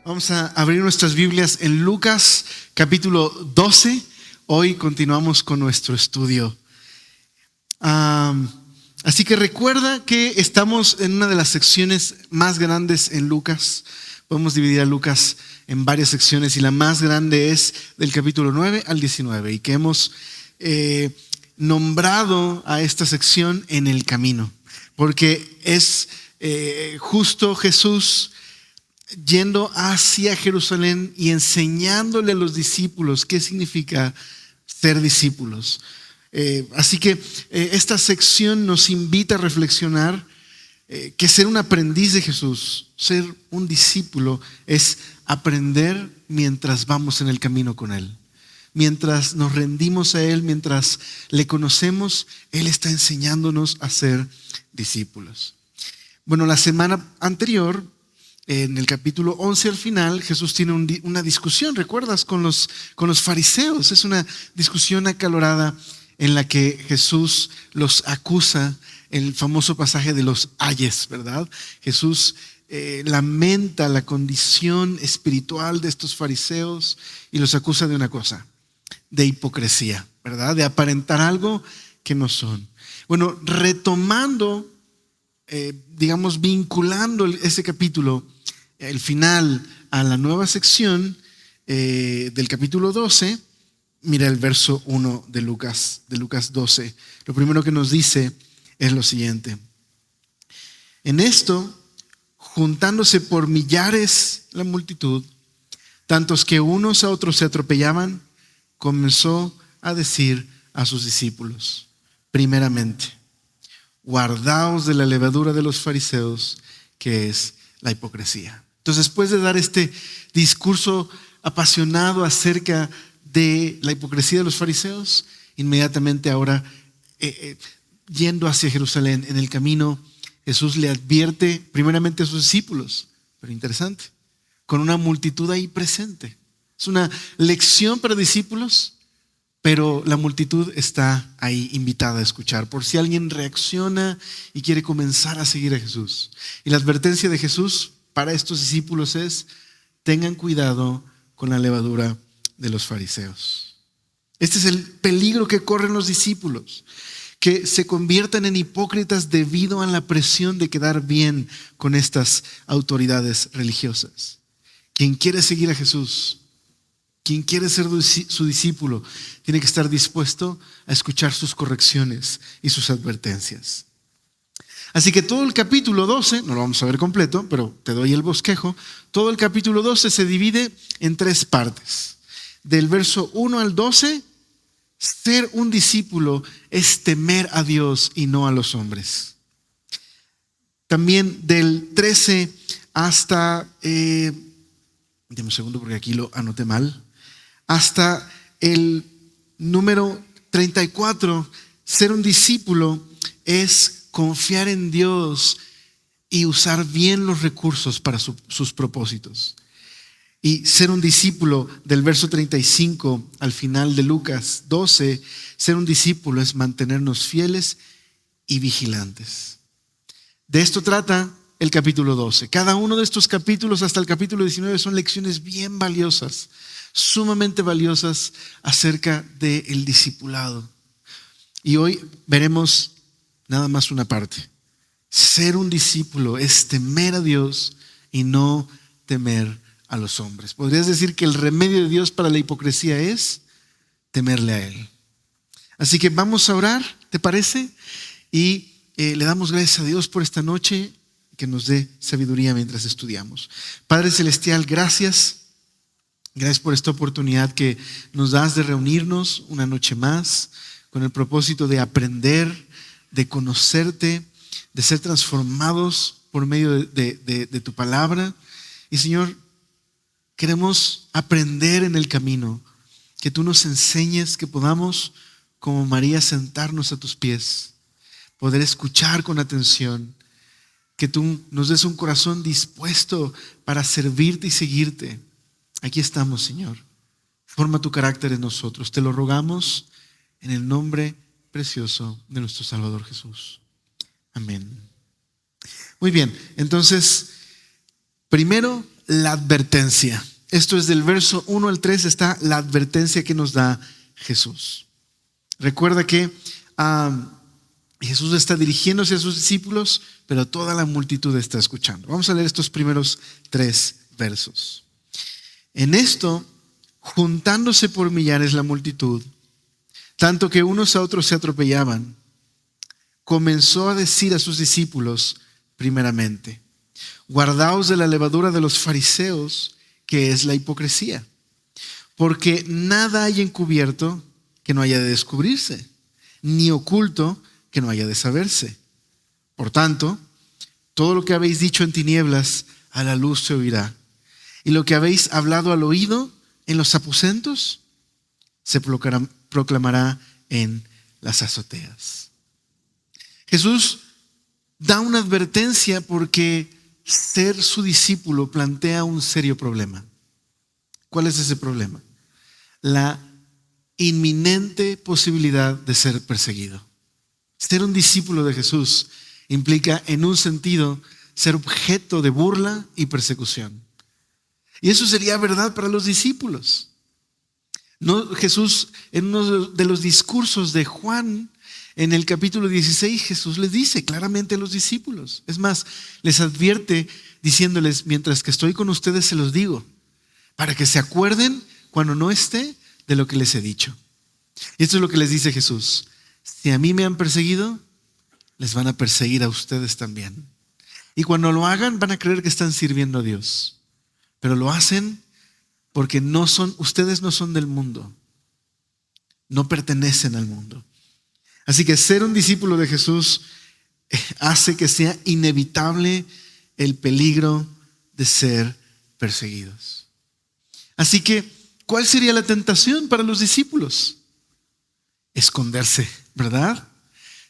Vamos a abrir nuestras Biblias en Lucas capítulo 12. Hoy continuamos con nuestro estudio. Así que recuerda que estamos en una de las secciones más grandes en Lucas. Podemos dividir a Lucas en varias secciones y la más grande es del capítulo 9 al 19 y que hemos nombrado a esta sección En el Camino, porque es justo Jesús yendo hacia Jerusalén y enseñándole a los discípulos qué significa ser discípulos. Así que esta sección nos invita a reflexionar que ser un aprendiz de Jesús, ser un discípulo, es aprender mientras vamos en el camino con Él. Mientras nos rendimos a Él, mientras le conocemos, Él está enseñándonos a ser discípulos. Bueno, la semana anterior, en el capítulo 11 al final, Jesús tiene una discusión, ¿recuerdas? Con los fariseos. Es una discusión acalorada en la que Jesús los acusa, el famoso pasaje de los ayes, ¿verdad? Jesús lamenta la condición espiritual de estos fariseos y los acusa de una cosa, de hipocresía, ¿verdad? De aparentar algo que no son. Bueno, retomando, vinculando ese capítulo, el final a la nueva sección del capítulo 12, mira el verso 1 de Lucas 12. Lo primero que nos dice es lo siguiente: en esto, juntándose por millares la multitud, tantos que unos a otros se atropellaban, comenzó a decir a sus discípulos: primeramente, guardaos de la levadura de los fariseos, que es la hipocresía. Entonces, después de dar este discurso apasionado acerca de la hipocresía de los fariseos, inmediatamente ahora, yendo hacia Jerusalén, en el camino, Jesús le advierte primeramente a sus discípulos, pero interesante, con una multitud ahí presente. Es una lección para discípulos, pero la multitud está ahí invitada a escuchar, por si alguien reacciona y quiere comenzar a seguir a Jesús. Y la advertencia de Jesús para estos discípulos es: tengan cuidado con la levadura de los fariseos. Este es el peligro que corren los discípulos, que se conviertan en hipócritas debido a la presión de quedar bien con estas autoridades religiosas. Quien quiere seguir a Jesús, quien quiere ser su discípulo, tiene que estar dispuesto a escuchar sus correcciones y sus advertencias. Así que todo el capítulo 12, no lo vamos a ver completo, pero te doy el bosquejo. Todo el capítulo 12 se divide en 3 partes. Del verso 1 al 12, ser un discípulo es temer a Dios y no a los hombres. También del 13 hasta, dame un segundo porque aquí lo anoté mal, hasta el número 34, ser un discípulo es confiar en Dios y usar bien los recursos para sus propósitos. Y ser un discípulo, del verso 35 al final de Lucas 12, ser un discípulo es mantenernos fieles y vigilantes. De esto trata el capítulo 12. Cada uno de estos capítulos hasta el capítulo 19 son lecciones bien valiosas, sumamente valiosas acerca del discipulado. Y hoy veremos nada más una parte. Ser un discípulo es temer a Dios y no temer a los hombres. Podrías decir que el remedio de Dios para la hipocresía es temerle a Él. Así que vamos a orar, ¿te parece? Y le damos gracias a Dios por esta noche, que nos dé sabiduría mientras estudiamos. Padre Celestial, gracias. Gracias por esta oportunidad que nos das de reunirnos una noche más con el propósito de aprender, de conocerte, de ser transformados por medio de tu palabra. Y Señor, queremos aprender en el camino, que tú nos enseñes, que podamos, como María, sentarnos a tus pies, poder escuchar con atención, que tú nos des un corazón dispuesto para servirte y seguirte. Aquí estamos, Señor. Forma tu carácter en nosotros. Te lo rogamos en el nombre precioso de nuestro Salvador Jesús. Amén. Muy bien, entonces, primero la advertencia. Esto es del verso 1 al 3, está la advertencia que nos da Jesús. Recuerda que Jesús está dirigiéndose a sus discípulos, pero toda la multitud está escuchando. Vamos a leer estos primeros 3 versos. En esto, juntándose por millares la multitud, tanto que unos a otros se atropellaban, comenzó a decir a sus discípulos primeramente: guardaos de la levadura de los fariseos, que es la hipocresía, porque nada hay encubierto que no haya de descubrirse, ni oculto que no haya de saberse. Por tanto, todo lo que habéis dicho en tinieblas, a la luz se oirá, y lo que habéis hablado al oído en los aposentos, se proclamará en las azoteas. Jesús da una advertencia porque ser su discípulo plantea un serio problema. ¿Cuál es ese problema? La inminente posibilidad de ser perseguido. Ser un discípulo de Jesús implica, en un sentido, ser objeto de burla y persecución. Y eso sería verdad para los discípulos. No, Jesús, en uno de los discursos de Juan, en el capítulo 16, Jesús les dice claramente a los discípulos. Es más, les advierte diciéndoles: mientras que estoy con ustedes se los digo, para que se acuerden cuando no esté de lo que les he dicho. Y esto es lo que les dice Jesús: si a mí me han perseguido, les van a perseguir a ustedes también. Y cuando lo hagan, van a creer que están sirviendo a Dios. Pero lo hacen porque ustedes no son del mundo, no pertenecen al mundo. Así que ser un discípulo de Jesús hace que sea inevitable el peligro de ser perseguidos. Así que, ¿cuál sería la tentación para los discípulos? Esconderse, ¿verdad?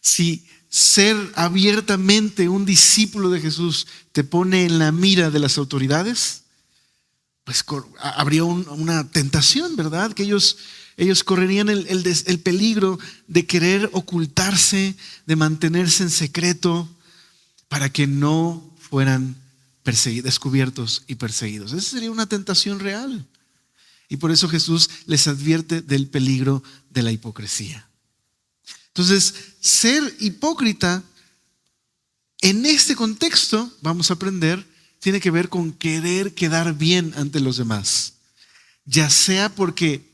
Si ser abiertamente un discípulo de Jesús te pone en la mira de las autoridades, pues habría una tentación, ¿verdad? Que ellos correrían el peligro de querer ocultarse, de mantenerse en secreto para que no fueran descubiertos y perseguidos. Esa sería una tentación real. Y por eso Jesús les advierte del peligro de la hipocresía. Entonces, ser hipócrita en este contexto, vamos a aprender, tiene que ver con querer quedar bien ante los demás. Ya sea porque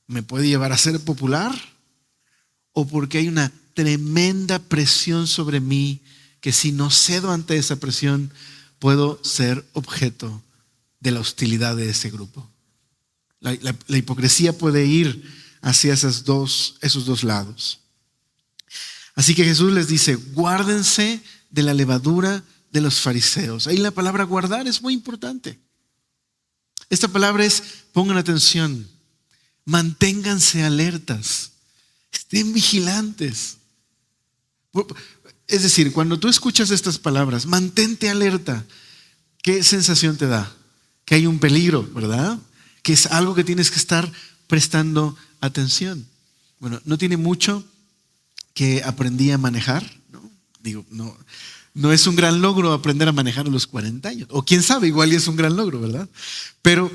me puede llevar a ser popular o porque hay una tremenda presión sobre mí que si no cedo ante esa presión puedo ser objeto de la hostilidad de ese grupo. La hipocresía puede ir hacia esos dos lados. Así que Jesús les dice: guárdense de la levadura de los fariseos. Ahí la palabra guardar es muy importante. Esta palabra es: pongan atención, manténganse alertas, estén vigilantes. Es decir, cuando tú escuchas estas palabras, mantente alerta, ¿qué sensación te da? Que hay un peligro, ¿verdad? Que es algo que tienes que estar prestando atención. Bueno, no tiene mucho que aprendí a manejar, ¿no? Digo, no es un gran logro aprender a manejar a los 40 años. O quién sabe, igual es un gran logro, ¿verdad? Pero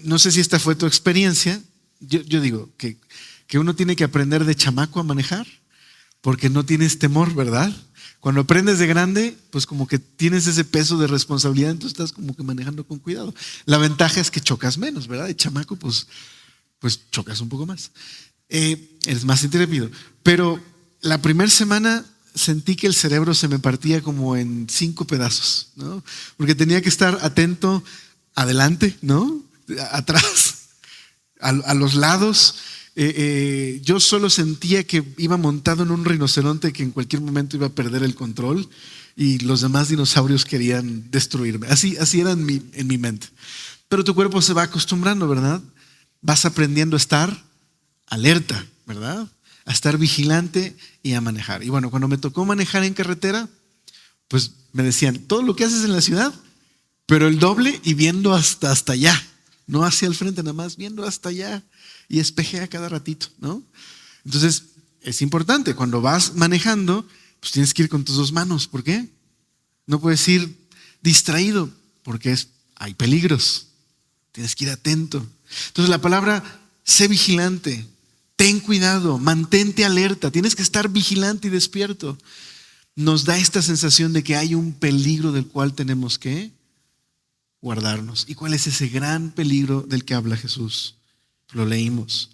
no sé si esta fue tu experiencia. Yo digo que uno tiene que aprender de chamaco a manejar porque no tienes temor, ¿verdad? Cuando aprendes de grande, pues como que tienes ese peso de responsabilidad, entonces estás como que manejando con cuidado. La ventaja es que chocas menos, ¿verdad? De chamaco, pues chocas un poco más. Eres más intrépido. Pero la primera semana sentí que el cerebro se me partía como en 5 pedazos, ¿no? Porque tenía que estar atento adelante, ¿no? Atrás, a los lados. Yo solo sentía que iba montado en un rinoceronte que en cualquier momento iba a perder el control y los demás dinosaurios querían destruirme. Así era en mi mente. Pero tu cuerpo se va acostumbrando, ¿verdad? Vas aprendiendo a estar alerta, ¿verdad? A estar vigilante y a manejar. Y bueno, cuando me tocó manejar en carretera, pues me decían: todo lo que haces en la ciudad, pero el doble y viendo hasta allá. No hacia el frente nada más, viendo hasta allá. Y espejea cada ratito, ¿no? Entonces, es importante. Cuando vas manejando, pues tienes que ir con tus 2 manos. ¿Por qué? No puedes ir distraído, porque es hay peligros. Tienes que ir atento. Entonces la palabra sé vigilante, ten cuidado, mantente alerta, tienes que estar vigilante y despierto. Nos da esta sensación de que hay un peligro del cual tenemos que guardarnos. ¿Y cuál es ese gran peligro del que habla Jesús? Lo leímos.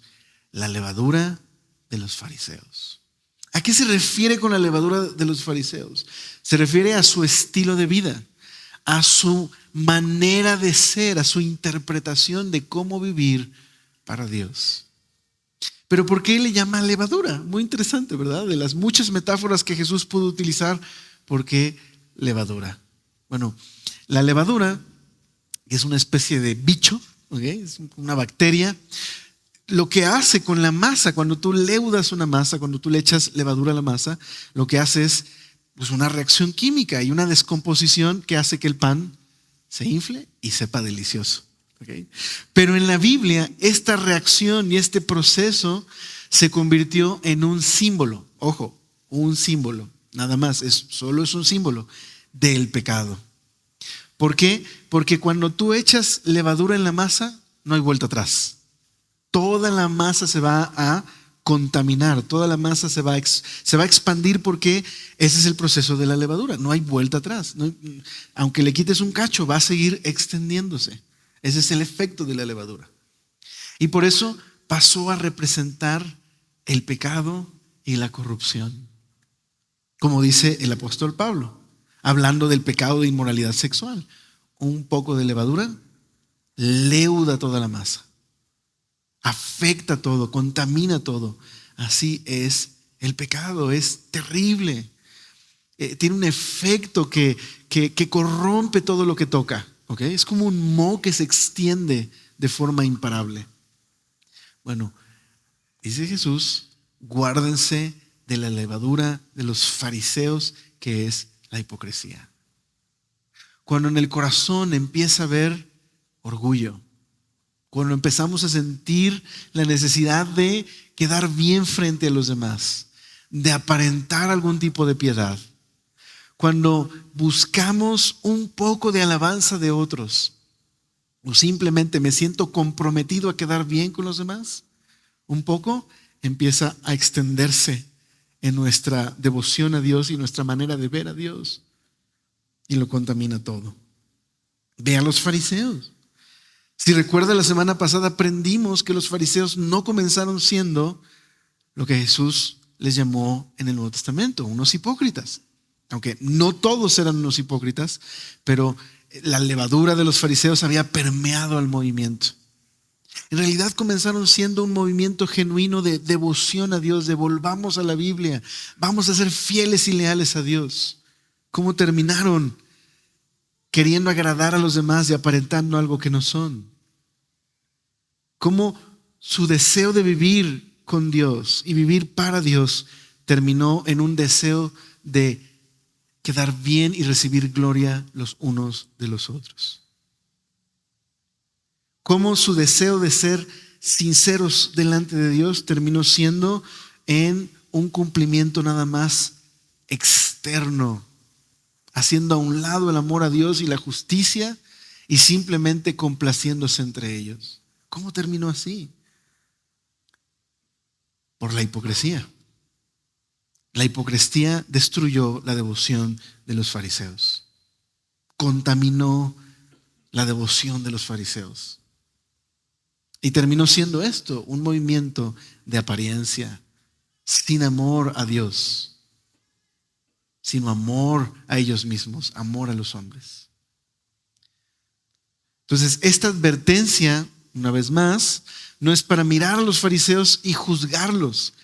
La levadura de los fariseos. ¿A qué se refiere con la levadura de los fariseos? Se refiere a su estilo de vida, a su manera de ser, a su interpretación de cómo vivir para Dios. Pero ¿por qué le llama levadura? Muy interesante, ¿verdad? De las muchas metáforas que Jesús pudo utilizar, ¿por qué levadura? Bueno, la levadura, que es una especie de bicho, ¿okay? Es una bacteria. Lo que hace con la masa, cuando tú leudas una masa, cuando tú le echas levadura a la masa, lo que hace es pues, una reacción química y una descomposición que hace que el pan se infle y sepa delicioso. ¿Okay? Pero en la Biblia, esta reacción y este proceso se convirtió en un símbolo. Ojo, un símbolo, nada más, solo es un símbolo del pecado. ¿Por qué? Porque cuando tú echas levadura en la masa, no hay vuelta atrás. Toda la masa se va a contaminar, toda la masa se va a expandir porque ese es el proceso de la levadura. No hay vuelta atrás. Aunque le quites un cacho, va a seguir extendiéndose. Ese es el efecto de la levadura. Y por eso pasó a representar el pecado y la corrupción. Como dice el apóstol Pablo, hablando del pecado de inmoralidad sexual. Un poco de levadura leuda toda la masa. Afecta todo, contamina todo. Así es el pecado, es terrible. Tiene un efecto que corrompe todo lo que toca. ¿Okay? Es como un moho que se extiende de forma imparable. Bueno, dice Jesús, guárdense de la levadura de los fariseos, que es la hipocresía. Cuando en el corazón empieza a haber orgullo, cuando empezamos a sentir la necesidad de quedar bien frente a los demás, de aparentar algún tipo de piedad, cuando buscamos un poco de alabanza de otros, o simplemente me siento comprometido a quedar bien con los demás, un poco empieza a extenderse en nuestra devoción a Dios y nuestra manera de ver a Dios, y lo contamina todo. Ve a los fariseos. Si recuerda, la semana pasada aprendimos que los fariseos no comenzaron siendo lo que Jesús les llamó en el Nuevo Testamento, unos hipócritas. Aunque no todos eran unos hipócritas, pero la levadura de los fariseos había permeado al movimiento. En realidad comenzaron siendo un movimiento genuino de devoción a Dios, de volvamos a la Biblia, vamos a ser fieles y leales a Dios. ¿Cómo terminaron? Queriendo agradar a los demás y aparentando algo que no son. Cómo su deseo de vivir con Dios y vivir para Dios terminó en un deseo de quedar bien y recibir gloria los unos de los otros. Cómo su deseo de ser sinceros delante de Dios terminó siendo en un cumplimiento nada más externo, haciendo a un lado el amor a Dios y la justicia y simplemente complaciéndose entre ellos. ¿Cómo terminó así? Por la hipocresía. La hipocresía destruyó la devoción de los fariseos. Contaminó la devoción de los fariseos. Y terminó siendo esto, un movimiento de apariencia, sin amor a Dios, sino amor a ellos mismos, amor a los hombres. Entonces, esta advertencia, una vez más, no es para mirar a los fariseos y juzgarlos,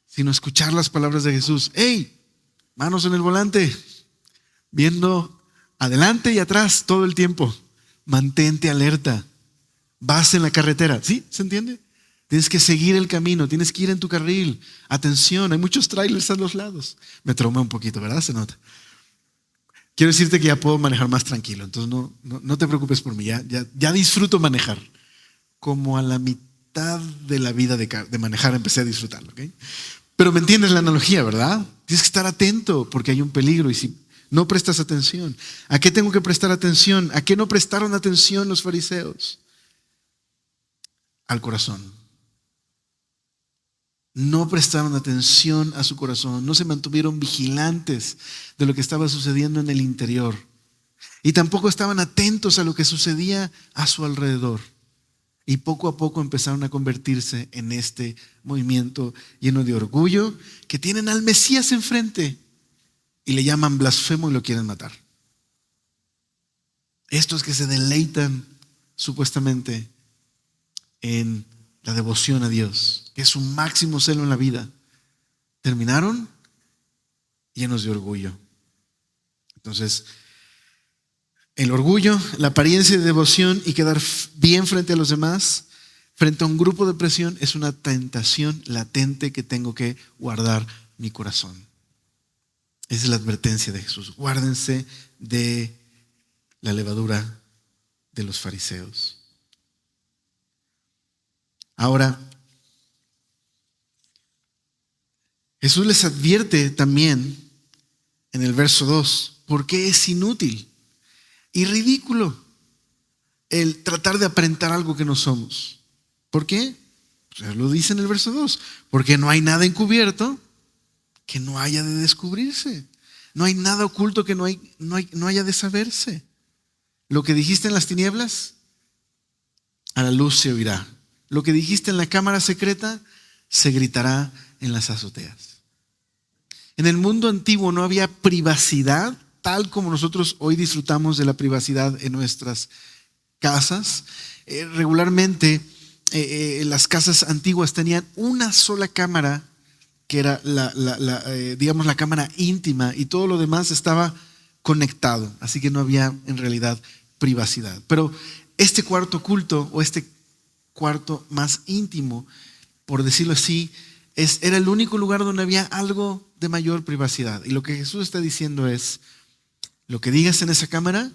sino escuchar las palabras de Jesús. ¡Hey! Manos en el volante, viendo adelante y atrás todo el tiempo. Mantente alerta. Vas en la carretera. ¿Sí? ¿Se entiende? Tienes que seguir el camino, tienes que ir en tu carril. Atención, hay muchos trailers a los lados. Me traumé un poquito, ¿verdad? Se nota. Quiero decirte que ya puedo manejar más tranquilo, entonces no te preocupes por mí. Ya disfruto manejar. Como a la mitad de la vida de manejar empecé a disfrutarlo, ¿ok? Pero me entiendes la analogía, ¿verdad? Tienes que estar atento porque hay un peligro y si No prestas atención. ¿A qué tengo que prestar atención? ¿A qué no prestaron atención los fariseos? Al corazón. No prestaron atención a su corazón, no se mantuvieron vigilantes de lo que estaba sucediendo en el interior. Y tampoco estaban atentos a lo que sucedía a su alrededor. Y poco a poco empezaron a convertirse en este movimiento lleno de orgullo, que tienen al Mesías enfrente y le llaman blasfemo y lo quieren matar. Estos que se deleitan supuestamente en la devoción a Dios, que es su máximo celo en la vida, terminaron llenos de orgullo. Entonces, el orgullo, la apariencia de devoción y quedar bien frente a los demás, frente a un grupo de presión, es una tentación latente que tengo que guardar mi corazón. Esa es la advertencia de Jesús. Guárdense de la levadura de los fariseos. Ahora, Jesús les advierte también en el verso 2, ¿por qué es inútil y ridículo el tratar de aparentar algo que no somos? ¿Por qué? Pues lo dice en el verso 2, porque no hay nada encubierto que no haya de descubrirse. No hay nada oculto que no haya de saberse. Lo que dijiste en las tinieblas, a la luz se oirá. Lo que dijiste en la cámara secreta, se gritará en las azoteas. En el mundo antiguo no había privacidad tal como nosotros hoy disfrutamos de la privacidad en nuestras casas. Regularmente las casas antiguas tenían una sola cámara que era digamos la cámara íntima, y todo lo demás estaba conectado, así que no había en realidad privacidad. Pero este cuarto oculto, o este cuarto más íntimo, por decirlo así, era el único lugar donde había algo de mayor privacidad. Y lo que Jesús está diciendo es, lo que digas en esa cámara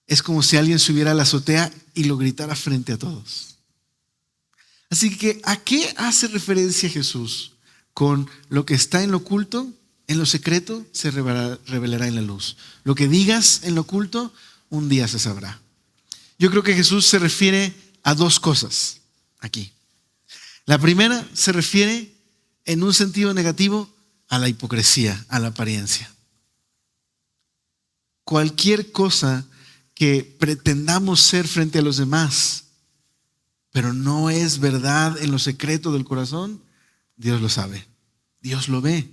es como si alguien subiera a la azotea y lo gritara frente a todos. Así que, ¿a qué hace referencia Jesús con lo que está en lo oculto? En lo secreto se revelará en la luz. Lo que digas en lo oculto, un día se sabrá. Yo creo que Jesús se refiere a dos cosas aquí. La primera se refiere en un sentido negativo a la hipocresía, a la apariencia. Cualquier cosa que pretendamos ser frente a los demás, pero no es verdad en lo secreto del corazón, Dios lo sabe, Dios lo ve.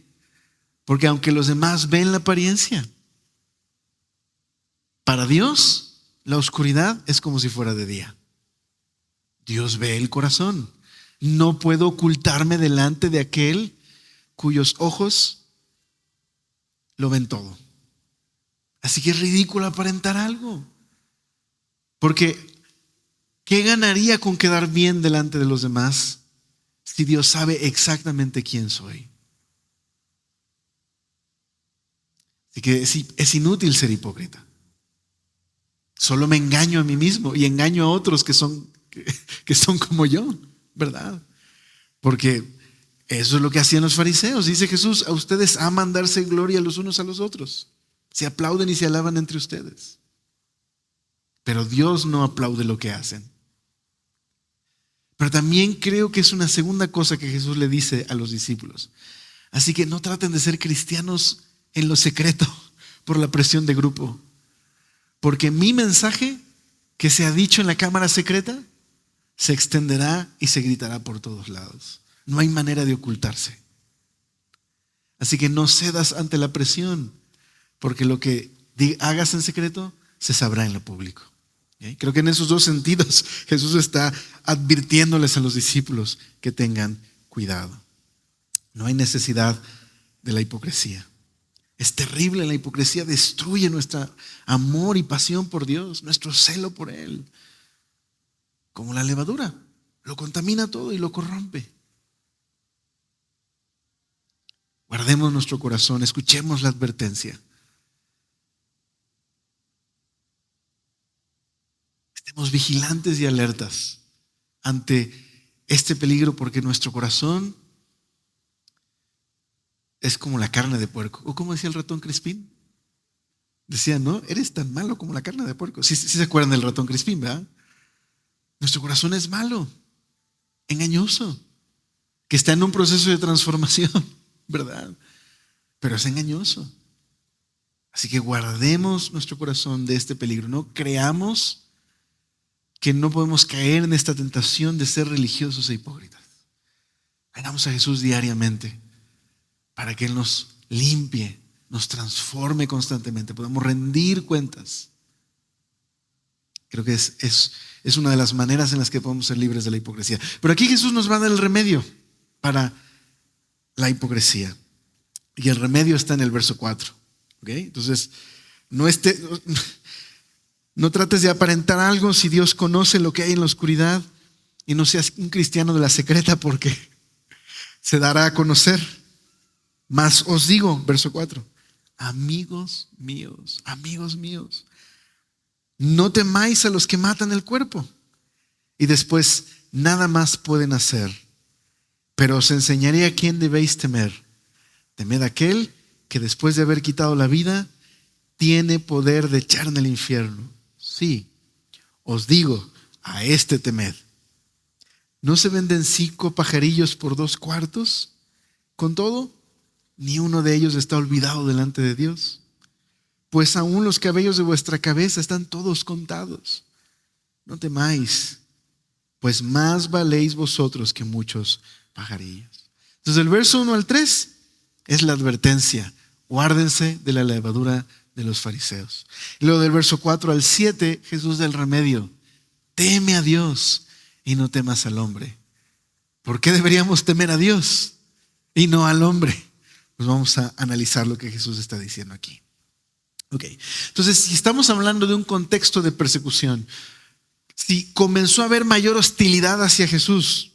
Porque aunque los demás ven la apariencia, para Dios la oscuridad es como si fuera de día. Dios ve el corazón. No puedo ocultarme delante de aquel cuyos ojos lo ven todo. Así que es ridículo aparentar algo. Porque ¿qué ganaría con quedar bien delante de los demás si Dios sabe exactamente quién soy? Así que es inútil ser hipócrita. Solo me engaño a mí mismo y engaño a otros que son como yo, ¿verdad? Porque eso es lo que hacían los fariseos. Dice Jesús, a ustedes aman darse gloria los unos a los otros. Se aplauden y se alaban entre ustedes. Pero Dios no aplaude lo que hacen. Pero también creo que es una segunda cosa que Jesús le dice a los discípulos. Así que no traten de ser cristianos en lo secreto por la presión de grupo. Porque mi mensaje que se ha dicho en la cámara secreta se extenderá y se gritará por todos lados. No hay manera de ocultarse. Así que no cedas ante la presión, porque lo que hagas en secreto se sabrá en lo público. ¿Okay? Creo que en esos dos sentidos Jesús está advirtiéndoles a los discípulos que tengan cuidado. No hay necesidad de la hipocresía. Es terrible, la hipocresía destruye nuestro amor y pasión por Dios, nuestro celo por Él. Como la levadura, lo contamina todo y lo corrompe. Guardemos nuestro corazón, escuchemos la advertencia. Estemos vigilantes y alertas ante este peligro, porque nuestro corazón es como la carne de puerco. ¿O como decía el ratón Crispín? Decía, ¿no? Eres tan malo como la carne de puerco. Sí se acuerdan del ratón Crispín, ¿verdad? Nuestro corazón es malo, engañoso, que está en un proceso de transformación, ¿verdad? Pero es engañoso. Así que guardemos nuestro corazón de este peligro. No creamos que no podemos caer en esta tentación de ser religiosos e hipócritas. Vengamos a Jesús diariamente para que Él nos limpie, nos transforme constantemente, podamos rendir cuentas. Creo que es una de las maneras en las que podemos ser libres de la hipocresía. Pero aquí Jesús nos va a dar el remedio para la hipocresía. Y el remedio está en el verso 4. ¿Okay? Entonces, no trates de aparentar algo si Dios conoce lo que hay en la oscuridad, y no seas un cristiano de la secreta, porque se dará a conocer. Mas os digo, verso 4, amigos míos, no temáis a los que matan el cuerpo y después nada más pueden hacer, pero os enseñaré a quién debéis temer. Temed a aquel que después de haber quitado la vida tiene poder de echar en el infierno. Sí, os digo, a este temed. ¿No se venden 5 pajarillos por 2 cuartos? Con todo, ni uno de ellos está olvidado delante de Dios. Pues aún los cabellos de vuestra cabeza están todos contados. No temáis, pues más valéis vosotros que muchos pajarillos. Entonces el verso 1 al 3 es la advertencia. Guárdense de la levadura de los fariseos. Y luego del verso 4 al 7, Jesús da el remedio. Teme a Dios y no temas al hombre. ¿Por qué deberíamos temer a Dios y no al hombre? Pues vamos a analizar lo que Jesús está diciendo aquí. Ok, entonces si estamos hablando de un contexto de persecución, si comenzó a haber mayor hostilidad hacia Jesús,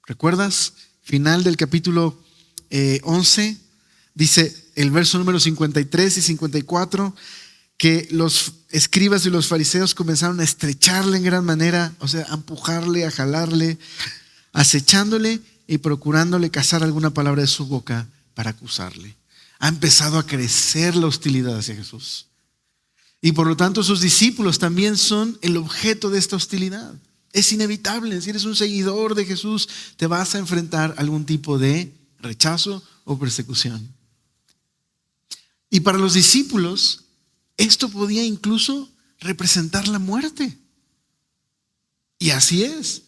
¿recuerdas? Final del capítulo 11, dice el verso número 53 y 54, que los escribas y los fariseos comenzaron a estrecharle en gran manera, o sea, a empujarle, a jalarle, acechándole y procurándole cazar alguna palabra de su boca para acusarle. Ha empezado a crecer la hostilidad hacia Jesús. Y por lo tanto sus discípulos también son el objeto de esta hostilidad. Es inevitable, si eres un seguidor de Jesús, te vas a enfrentar a algún tipo de rechazo o persecución. Y para los discípulos, esto podía incluso representar la muerte. Y así es.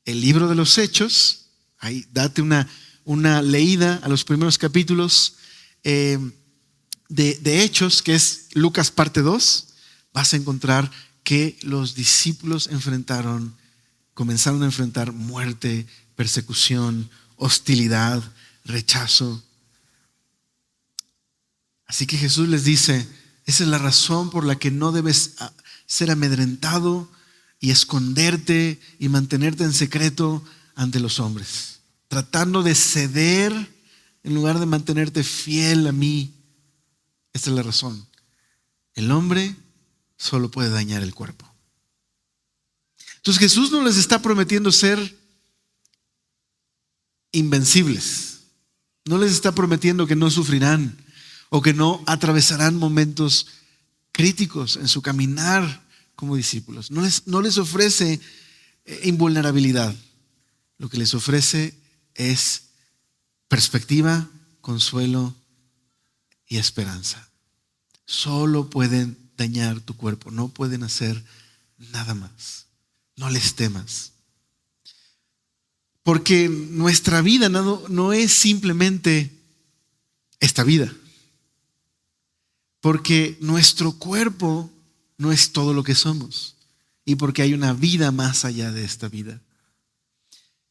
El libro de los Hechos, ahí date una leída a los primeros capítulos de Hechos, que es Lucas parte 2, vas a encontrar que los discípulos comenzaron a enfrentar muerte, persecución, hostilidad, rechazo. Así que Jesús les dice, esa es la razón por la que no debes ser amedrentado y esconderte y mantenerte en secreto ante los hombres, tratando de ceder en lugar de mantenerte fiel a mí. Esta es la razón. El hombre solo puede dañar el cuerpo. Entonces Jesús no les está prometiendo ser invencibles. No les está prometiendo que no sufrirán o que no atravesarán momentos críticos en su caminar como discípulos. No les ofrece invulnerabilidad. Lo que les ofrece es perspectiva, consuelo y esperanza. Solo pueden dañar tu cuerpo, no pueden hacer nada más. No les temas. Porque nuestra vida no es simplemente esta vida. Porque nuestro cuerpo no es todo lo que somos. Y porque hay una vida más allá de esta vida.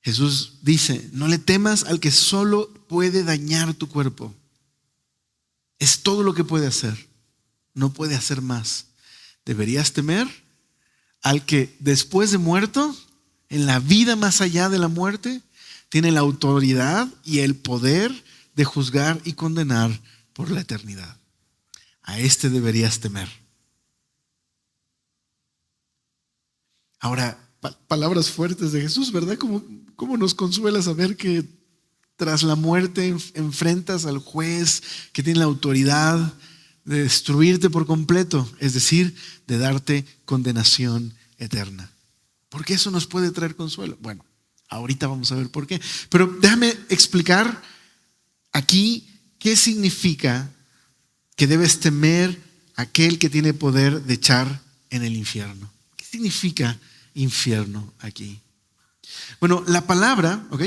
Jesús dice, no le temas al que solo puede dañar tu cuerpo. Es todo lo que puede hacer. No puede hacer más. Deberías temer al que después de muerto, en la vida más allá de la muerte, tiene la autoridad y el poder de juzgar y condenar por la eternidad. A este deberías temer. Ahora, palabras fuertes de Jesús, ¿verdad? ¿Cómo nos consuela saber que tras la muerte enfrentas al juez que tiene la autoridad de destruirte por completo, es decir, de darte condenación eterna. ¿Por qué eso nos puede traer consuelo? Bueno, ahorita vamos a ver por qué. Pero déjame explicar aquí qué significa que debes temer a aquel que tiene poder de echar en el infierno. ¿Qué significa infierno aquí? Bueno, la palabra, ¿ok?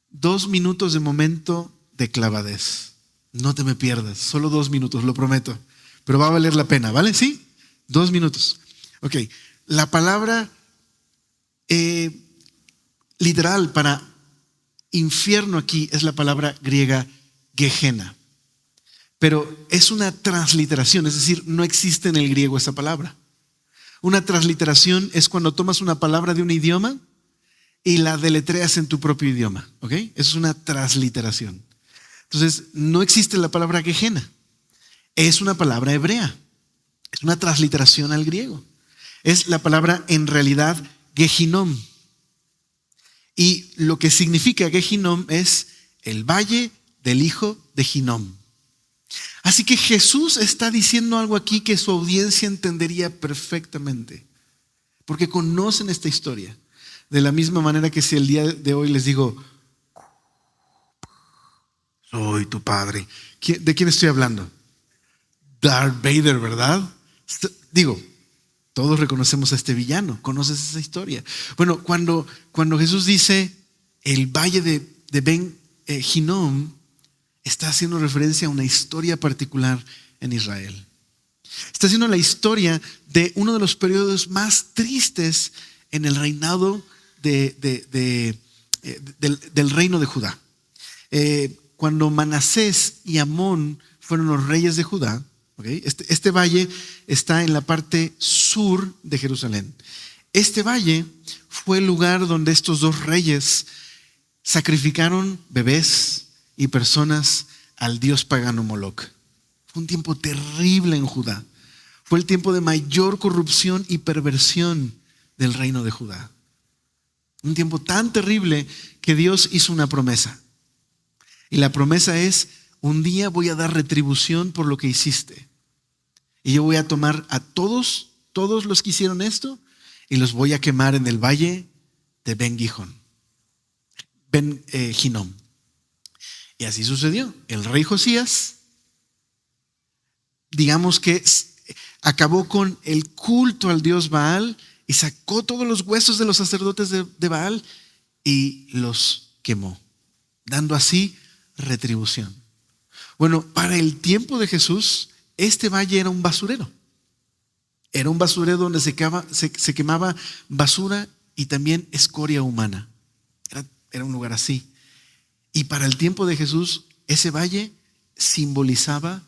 2 minutos de momento de clavadez. No te me pierdas, solo 2 minutos, lo prometo. Pero va a valer la pena, ¿vale? ¿Sí? 2 minutos. Ok, la palabra literal para infierno aquí es la palabra griega Gehenna. Pero es una transliteración, es decir, no existe en el griego esa palabra. Una transliteración es cuando tomas una palabra de un idioma y la deletreas en tu propio idioma, ¿ok? Eso es una transliteración. Entonces, no existe la palabra Gehenna. Es una palabra hebrea. Es una transliteración al griego. Es la palabra en realidad Gehinom. Y lo que significa Gehinom es el valle del hijo de Hinnom. Así que Jesús está diciendo algo aquí que su audiencia entendería perfectamente, porque conocen esta historia. De la misma manera que si el día de hoy les digo, soy tu padre. ¿De quién estoy hablando? Darth Vader, ¿verdad? Digo, todos reconocemos a este villano. ¿Conoces esa historia? Bueno, cuando Jesús dice el valle de Ben Hinnom, está haciendo referencia a una historia particular en Israel. Está haciendo la historia de uno de los periodos más tristes en el reinado del reino de Judá. Cuando Manasés y Amón fueron los reyes de Judá, ¿okay? Este valle está en la parte sur de Jerusalén. Este valle fue el lugar donde estos 2 reyes sacrificaron bebés y personas al dios pagano Moloc. Fue un tiempo terrible en Judá. Fue el tiempo de mayor corrupción y perversión del reino de Judá. Un tiempo tan terrible que Dios hizo una promesa. Y la promesa es, un día voy a dar retribución por lo que hiciste. Y yo voy a tomar a todos los que hicieron esto y los voy a quemar en el valle de Ben Hinnom. Y así sucedió. El rey Josías, digamos que acabó con el culto al dios Baal y sacó todos los huesos de los sacerdotes de Baal y los quemó, dando así retribución. Bueno, para el tiempo de Jesús, este valle era un basurero. Era un basurero donde se quemaba basura y también escoria humana. Era un lugar así. Y para el tiempo de Jesús, ese valle simbolizaba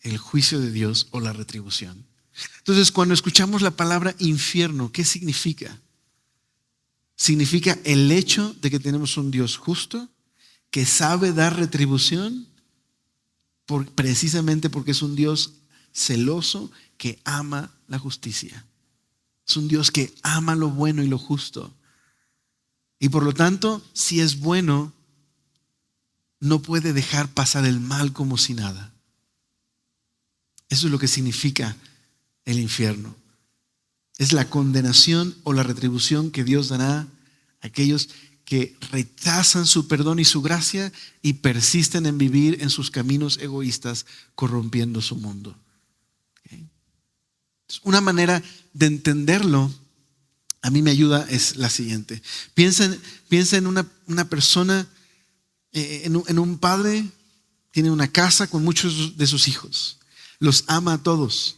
el juicio de Dios o la retribución. Entonces, cuando escuchamos la palabra infierno, ¿qué significa? Significa el hecho de que tenemos un Dios justo que sabe dar retribución precisamente porque es un Dios celoso que ama la justicia. Es un Dios que ama lo bueno y lo justo. Y por lo tanto, si es bueno, no puede dejar pasar el mal como si nada. Eso es lo que significa el infierno. Es la condenación o la retribución que Dios dará a aquellos que rechazan su perdón y su gracia y persisten en vivir en sus caminos egoístas, corrompiendo su mundo. ¿Okay? Una manera de entenderlo, a mí me ayuda, es la siguiente. Piensa en una persona, en un padre, tiene una casa con muchos de sus hijos. Los ama a todos,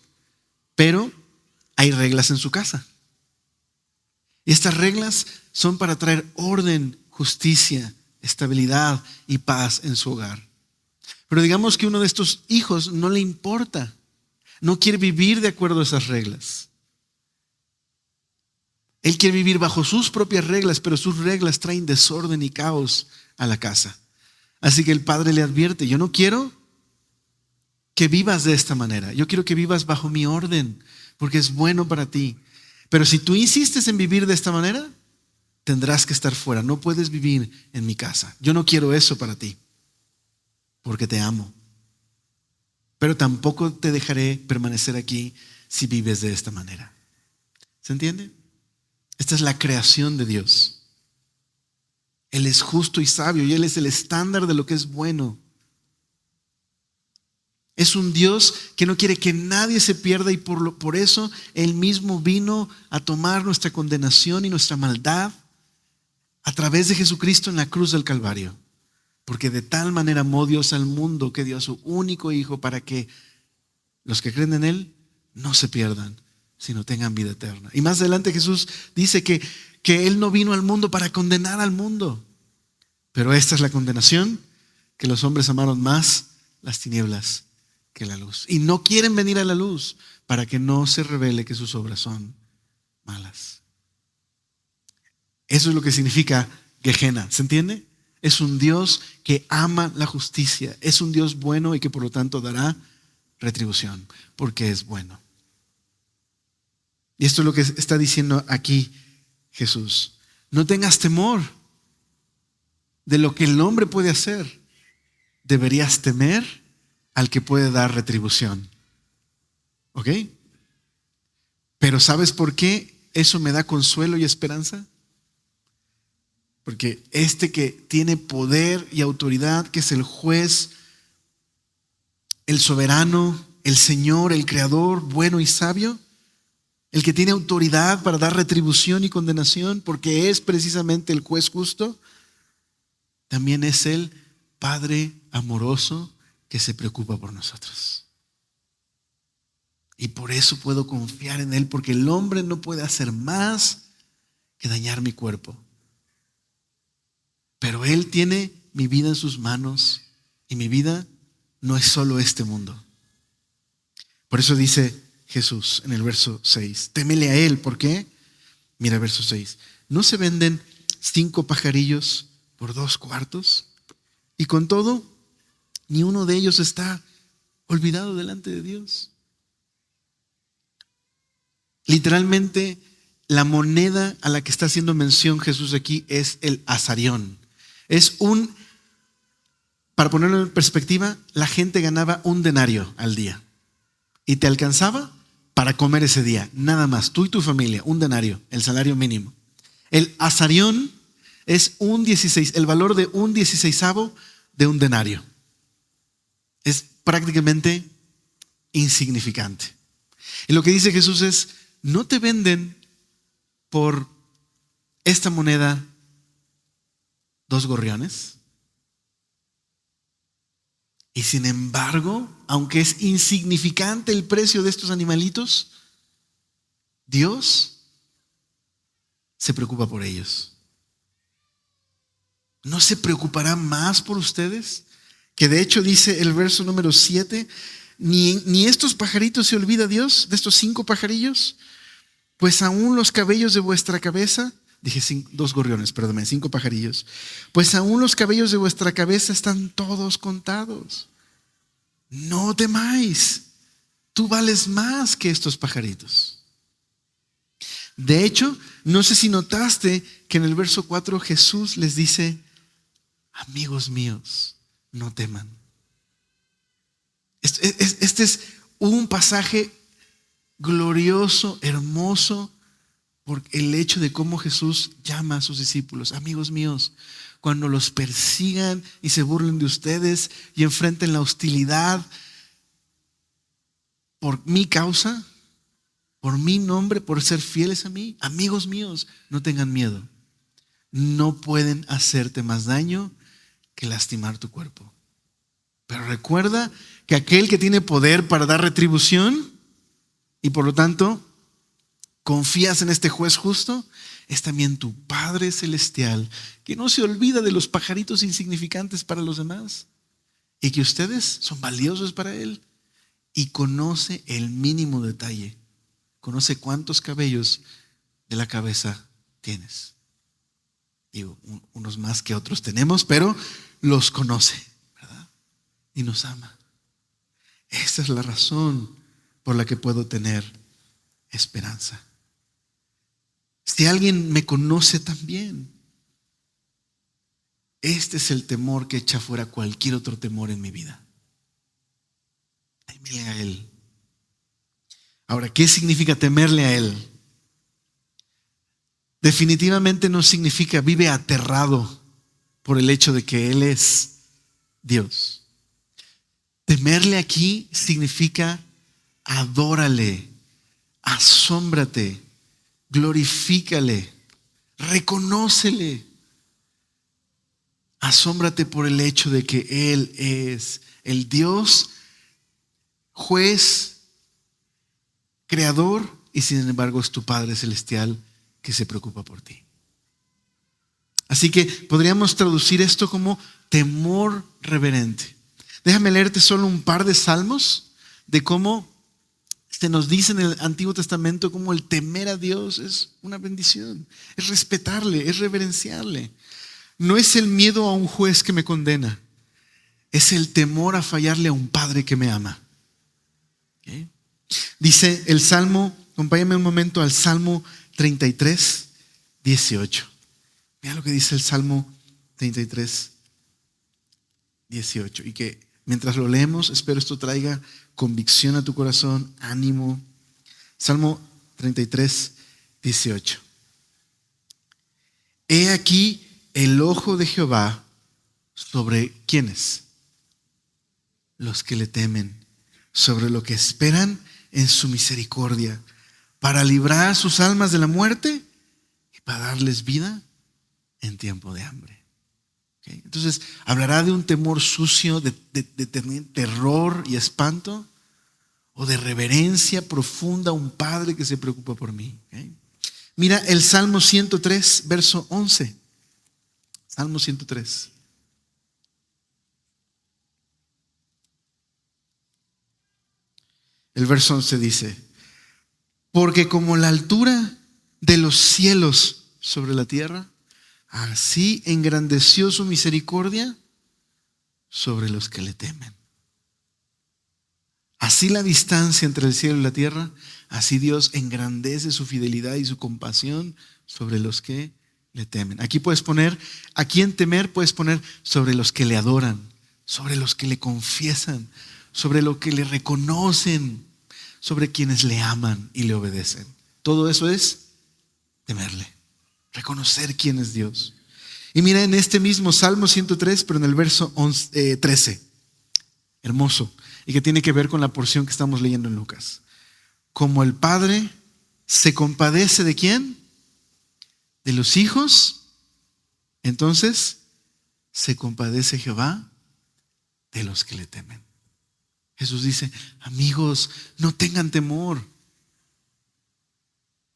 pero hay reglas en su casa. Y estas reglas son para traer orden, justicia, estabilidad y paz en su hogar. Pero digamos que uno de estos hijos no le importa, no quiere vivir de acuerdo a esas reglas. Él quiere vivir bajo sus propias reglas, pero sus reglas traen desorden y caos a la casa. Así que el padre le advierte, yo no quiero que vivas de esta manera, yo quiero que vivas bajo mi orden, porque es bueno para ti. Pero si tú insistes en vivir de esta manera, tendrás que estar fuera. No puedes vivir en mi casa. Yo no quiero eso para ti, porque te amo. Pero tampoco te dejaré permanecer aquí si vives de esta manera. ¿Se entiende? Esta es la creación de Dios. Él es justo y sabio y Él es el estándar de lo que es bueno. Es un Dios que no quiere que nadie se pierda y por eso Él mismo vino a tomar nuestra condenación y nuestra maldad a través de Jesucristo en la cruz del Calvario. Porque de tal manera amó Dios al mundo que dio a su único Hijo para que los que creen en Él no se pierdan, sino tengan vida eterna. Y más adelante Jesús dice que Él no vino al mundo para condenar al mundo. Pero esta es la condenación, que los hombres amaron más las tinieblas que la luz. Y no quieren venir a la luz para que no se revele que sus obras son malas. Eso es lo que significa Gehenna. ¿Se entiende? Es un Dios que ama la justicia. Es un Dios bueno y que por lo tanto dará retribución porque es bueno. Y esto es lo que está diciendo aquí Jesús. No tengas temor de lo que el hombre puede hacer. Deberías temer al que puede dar retribución. ¿Ok? Pero ¿sabes por qué eso me da consuelo y esperanza? Porque este que tiene poder y autoridad, que es el juez, el soberano, el Señor, el Creador, bueno y sabio, el que tiene autoridad para dar retribución y condenación, porque es precisamente el juez justo, también es el Padre amoroso que se preocupa por nosotros. Y por eso puedo confiar en Él, porque el hombre no puede hacer más que dañar mi cuerpo. Pero Él tiene mi vida en sus manos y mi vida no es solo este mundo. Por eso dice Jesús en el verso 6, témele a Él. ¿Por qué? Mira verso 6. ¿No se venden 5 pajarillos por 2 cuartos? Y con todo, ni uno de ellos está olvidado delante de Dios. Literalmente, la moneda a la que está haciendo mención Jesús aquí es el asarión. Para ponerlo en perspectiva, la gente ganaba 1 denario al día. Y te alcanzaba para comer ese día, nada más, tú y tu familia, 1 denario, el salario mínimo. El asarión es el valor de 1/16 de 1 denario. Es prácticamente insignificante. Y lo que dice Jesús es, no te venden por esta moneda 2 gorriones. Y sin embargo, aunque es insignificante el precio de estos animalitos, Dios se preocupa por ellos. ¿No se preocupará más por ustedes? Que de hecho dice el verso número 7, ni estos pajaritos se olvida Dios, de estos 5 pajarillos, pues aún los cabellos de vuestra cabeza, dije 2 gorriones, perdóname, 5 pajarillos, pues aún los cabellos de vuestra cabeza están todos contados. No temáis, tú vales más que estos pajaritos. De hecho, no sé si notaste que en el verso 4 Jesús les dice, amigos míos, no teman. Este es un pasaje glorioso, hermoso, por el hecho de cómo Jesús llama a sus discípulos, amigos míos, cuando los persigan y se burlen de ustedes y enfrenten la hostilidad por mi causa, por mi nombre, por ser fieles a mí, amigos míos, no tengan miedo. No pueden hacerte más daño que lastimar tu cuerpo. Pero recuerda que aquel que tiene poder para dar retribución y por lo tanto confías en este juez justo, es también tu Padre Celestial, que no se olvida de los pajaritos insignificantes para los demás y que ustedes son valiosos para Él y conoce el mínimo detalle, conoce cuántos cabellos de la cabeza tienes. Digo, unos más que otros tenemos, pero los conoce, ¿verdad? Y nos ama. Esa es la razón por la que puedo tener esperanza. Si alguien me conoce también, este es el temor que echa fuera cualquier otro temor en mi vida. Témele a Él. Ahora, ¿qué significa temerle a Él? Definitivamente no significa vive aterrado por el hecho de que Él es Dios. Temerle aquí significa adórale, asómbrate, glorifícale, reconócele. Asómbrate por el hecho de que Él es el Dios, juez, creador, y sin embargo es tu Padre Celestial que se preocupa por ti. Así que podríamos traducir esto como temor reverente. Déjame leerte solo un par de salmos de cómo se nos dice en el Antiguo Testamento cómo el temer a Dios es una bendición, es respetarle, es reverenciarle. No es el miedo a un juez que me condena, es el temor a fallarle a un Padre que me ama. ¿Okay? Dice el Salmo, acompáñame un momento al Salmo 33, 18. Mira lo que dice el Salmo 33, 18. Y que mientras lo leemos, espero esto traiga convicción a tu corazón, ánimo. Salmo 33, 18. He aquí el ojo de Jehová sobre ¿quiénes? Los que le temen, sobre lo que esperan en su misericordia, para librar a sus almas de la muerte y para darles vida en tiempo de hambre. ¿Okay? Entonces, hablará de un temor sucio, de terror y espanto, o de reverencia profunda a un Padre que se preocupa por mí. ¿Okay? Mira el Salmo 103, verso 11. Salmo 103. El verso 11 dice: porque como la altura de los cielos sobre la tierra, así engrandeció su misericordia sobre los que le temen. Así la distancia entre el cielo y la tierra, así Dios engrandece su fidelidad y su compasión sobre los que le temen. Aquí puedes poner, a quién temer, puedes poner sobre los que le adoran, sobre los que le confiesan, sobre los que le reconocen, sobre quienes le aman y le obedecen. Todo eso es temerle, reconocer quién es Dios. Y mira en este mismo Salmo 103, pero en el verso 13, hermoso, y que tiene que ver con la porción que estamos leyendo en Lucas. Como el Padre se compadece ¿de quién? De los hijos, entonces se compadece Jehová de los que le temen. Jesús dice: amigos, no tengan temor.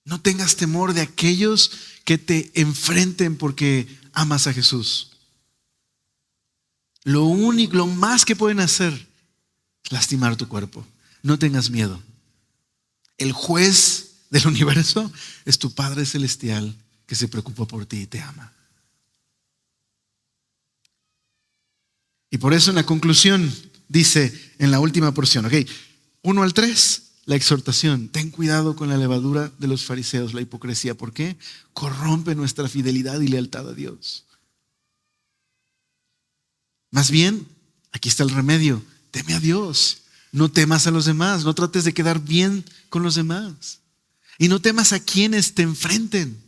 No tengas temor de aquellos que te enfrenten porque amas a Jesús. Lo más que pueden hacer es lastimar tu cuerpo. No tengas miedo. El juez del universo es tu Padre Celestial que se preocupa por ti y te ama. Y por eso en la conclusión dice en la última porción, 1 al 3, la exhortación: ten cuidado con la levadura de los fariseos, la hipocresía. ¿Por qué? Corrompe nuestra fidelidad y lealtad a Dios. Más bien, aquí está el remedio: teme a Dios. No temas a los demás, no trates de quedar bien con los demás. Y no temas a quienes te enfrenten.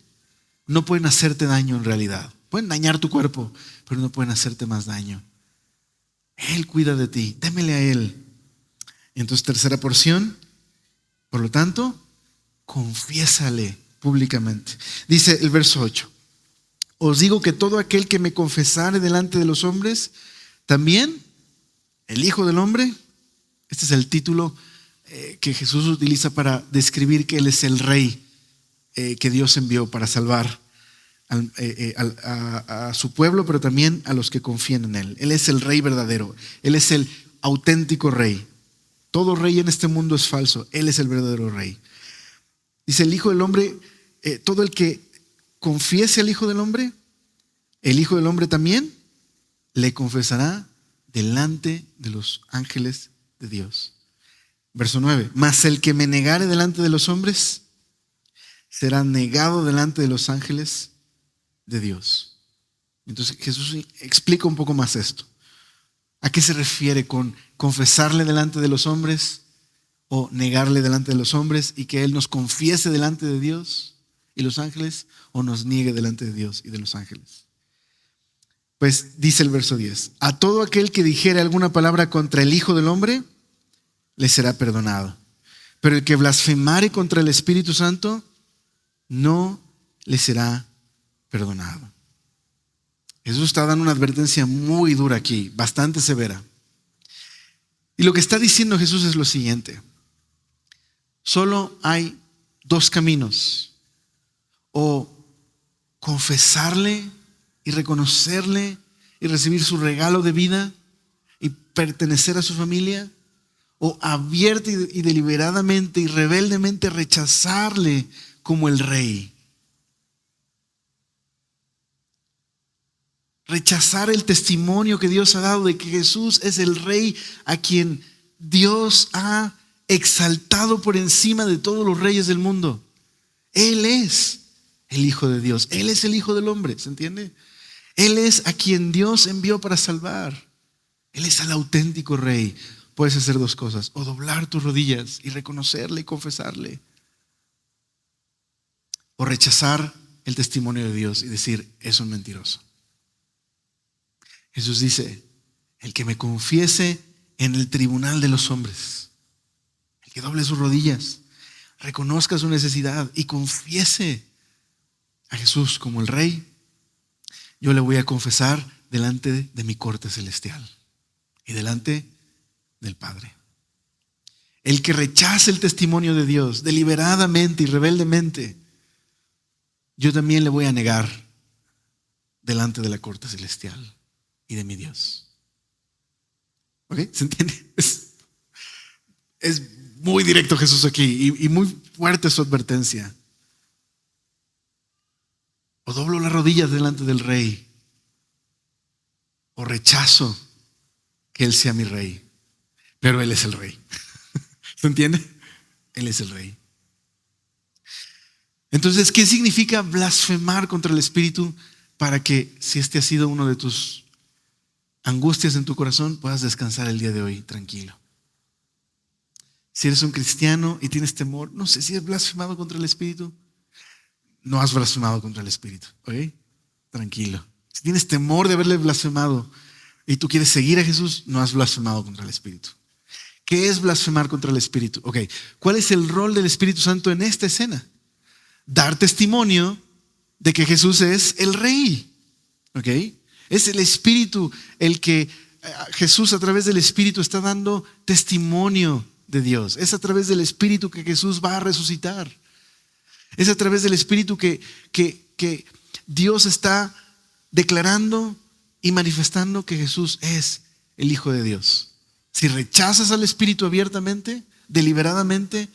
No pueden hacerte daño en realidad. Pueden dañar tu cuerpo, pero no pueden hacerte más daño. Él cuida de ti, témele a Él. Entonces, tercera porción, por lo tanto, confiésale públicamente. Dice el verso 8: os digo que todo aquel que me confesare delante de los hombres, también el Hijo del Hombre. Este es el título que Jesús utiliza para describir que Él es el Rey que Dios envió para salvar a su pueblo, pero también a los que confían en Él. Él es el Rey verdadero. Él es el auténtico Rey. Todo rey en este mundo es falso. Él es el verdadero Rey. Dice el Hijo del Hombre, todo el que confiese al Hijo del Hombre, el Hijo del Hombre también le confesará delante de los ángeles de Dios. Verso 9: mas el que me negare delante de los hombres, será negado delante de los ángeles de Dios. Entonces Jesús explica un poco más esto. ¿A qué se refiere con confesarle delante de los hombres o negarle delante de los hombres y que Él nos confiese delante de Dios y los ángeles o nos niegue delante de Dios y de los ángeles? Pues dice el verso 10: a todo aquel que dijere alguna palabra contra el Hijo del Hombre, le será perdonado. Pero el que blasfemare contra el Espíritu Santo, no le será perdonado. Jesús está dando una advertencia muy dura aquí, bastante severa. Y lo que está diciendo Jesús es lo siguiente: solo hay dos caminos: o confesarle y reconocerle y recibir su regalo de vida y pertenecer a su familia, o abierta y deliberadamente y rebeldemente rechazarle como el Rey. Rechazar el testimonio que Dios ha dado de que Jesús es el Rey a quien Dios ha exaltado por encima de todos los reyes del mundo. Él es el Hijo de Dios. Él es el Hijo del Hombre, ¿se entiende? Él es a quien Dios envió para salvar. Él es el auténtico Rey. Puedes hacer dos cosas: o doblar tus rodillas y reconocerle y confesarle, o rechazar el testimonio de Dios y decir: es un mentiroso. Jesús dice: el que me confiese en el tribunal de los hombres, el que doble sus rodillas, reconozca su necesidad y confiese a Jesús como el Rey, yo le voy a confesar delante de mi corte celestial y delante del Padre. El que rechace el testimonio de Dios deliberadamente y rebeldemente, yo también le voy a negar delante de la corte celestial y de mi Dios. ¿Ok? ¿Se entiende? Es muy directo Jesús aquí y muy fuerte su advertencia. O doblo las rodillas delante del Rey, o rechazo que Él sea mi Rey, pero Él es el Rey. ¿Se entiende? Él es el Rey. Entonces, ¿qué significa blasfemar contra el Espíritu? Para que, si este ha sido uno de tus angustias en tu corazón, puedas descansar el día de hoy tranquilo. Si eres un cristiano y tienes temor, no sé si has blasfemado contra el Espíritu. No has blasfemado contra el Espíritu, ¿ok? Tranquilo. Si tienes temor de haberle blasfemado y tú quieres seguir a Jesús, no has blasfemado contra el Espíritu. ¿Qué es blasfemar contra el Espíritu? Ok, ¿cuál es el rol del Espíritu Santo en esta escena? Dar testimonio de que Jesús es el Rey, ¿ok? Es el Espíritu el que Jesús, a través del Espíritu, está dando testimonio de Dios. Es a través del Espíritu que Jesús va a resucitar. Es a través del Espíritu que Dios está declarando y manifestando que Jesús es el Hijo de Dios. Si rechazas al Espíritu abiertamente, deliberadamente,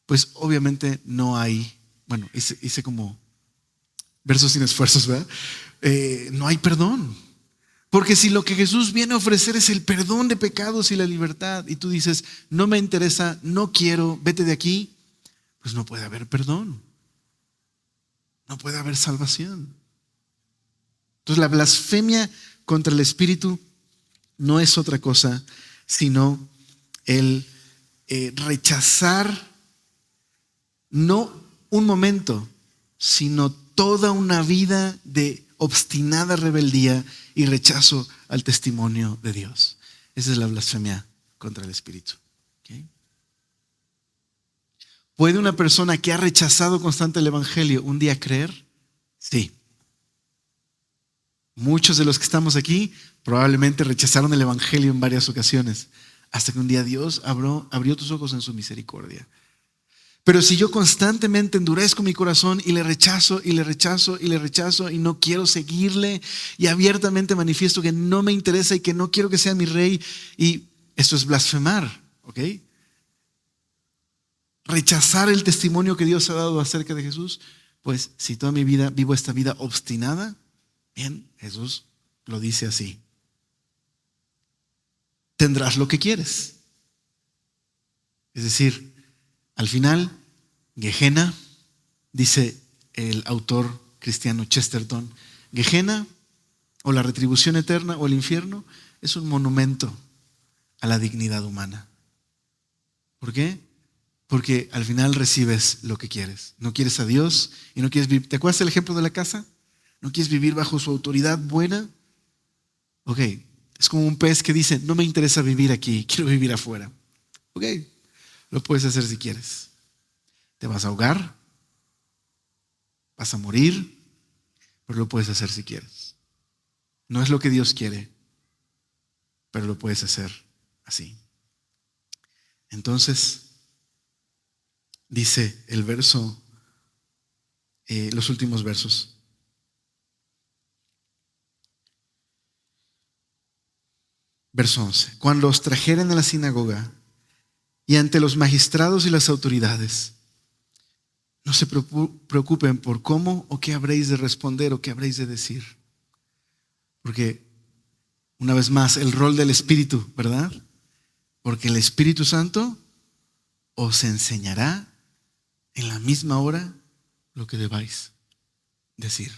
pues obviamente no hay, bueno, hice como versos sin esfuerzos, ¿verdad? No hay perdón. Porque si lo que Jesús viene a ofrecer es el perdón de pecados y la libertad, y tú dices: no me interesa, no quiero, vete de aquí, pues no puede haber perdón. No puede haber salvación. Entonces la blasfemia contra el Espíritu no es otra cosa sino el rechazar no un momento, sino toda una vida de obstinada rebeldía y rechazo al testimonio de Dios. Esa es la blasfemia contra el Espíritu. ¿Okay? ¿Puede una persona que ha rechazado constante el Evangelio un día creer? Sí. Muchos de los que estamos aquí probablemente rechazaron el Evangelio en varias ocasiones, hasta que un día Dios abrió tus ojos en su misericordia. Pero si yo constantemente endurezco mi corazón y le rechazo y le rechazo y le rechazo y no quiero seguirle y abiertamente manifiesto que no me interesa y que no quiero que sea mi Rey, y esto es blasfemar, ¿ok? Rechazar el testimonio que Dios ha dado acerca de Jesús. Pues si toda mi vida vivo esta vida obstinada, bien, Jesús lo dice así: tendrás lo que quieres. Es decir, al final, Gehenna, Dice el autor cristiano Chesterton, Gehenna, o la retribución eterna, o el infierno, es un monumento a la dignidad humana. ¿Por qué? Porque al final recibes lo que quieres. No quieres a Dios y no quieres vivir. ¿Te acuerdas del ejemplo de la casa? ¿No quieres vivir bajo su autoridad buena? Ok, es como un pez que dice, no me interesa vivir aquí, quiero vivir afuera. Ok, lo puedes hacer si quieres. Te vas a ahogar, vas a morir, pero lo puedes hacer si quieres. No es lo que Dios quiere, pero lo puedes hacer así. Entonces, dice el verso, los últimos versos. Verso 11. Cuando os trajeren a la sinagoga y ante los magistrados y las autoridades, no se preocupen por cómo o qué habréis de responder o qué habréis de decir. Porque, una vez más, el rol del Espíritu, ¿verdad? Porque el Espíritu Santo os enseñará en la misma hora lo que debáis decir.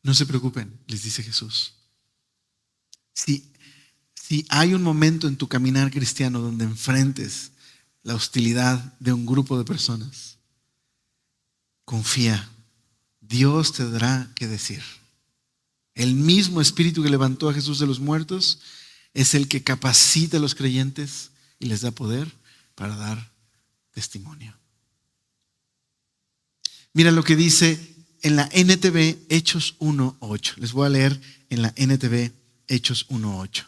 No se preocupen, les dice Jesús. Si hay un momento en tu caminar cristiano donde enfrentes la hostilidad de un grupo de personas, confía, Dios te dará que decir. El mismo Espíritu que levantó a Jesús de los muertos es el que capacita a los creyentes y les da poder para dar testimonio. Mira lo que dice en la NTV Hechos 1:8. Les voy a leer en la NTV Hechos 1:8.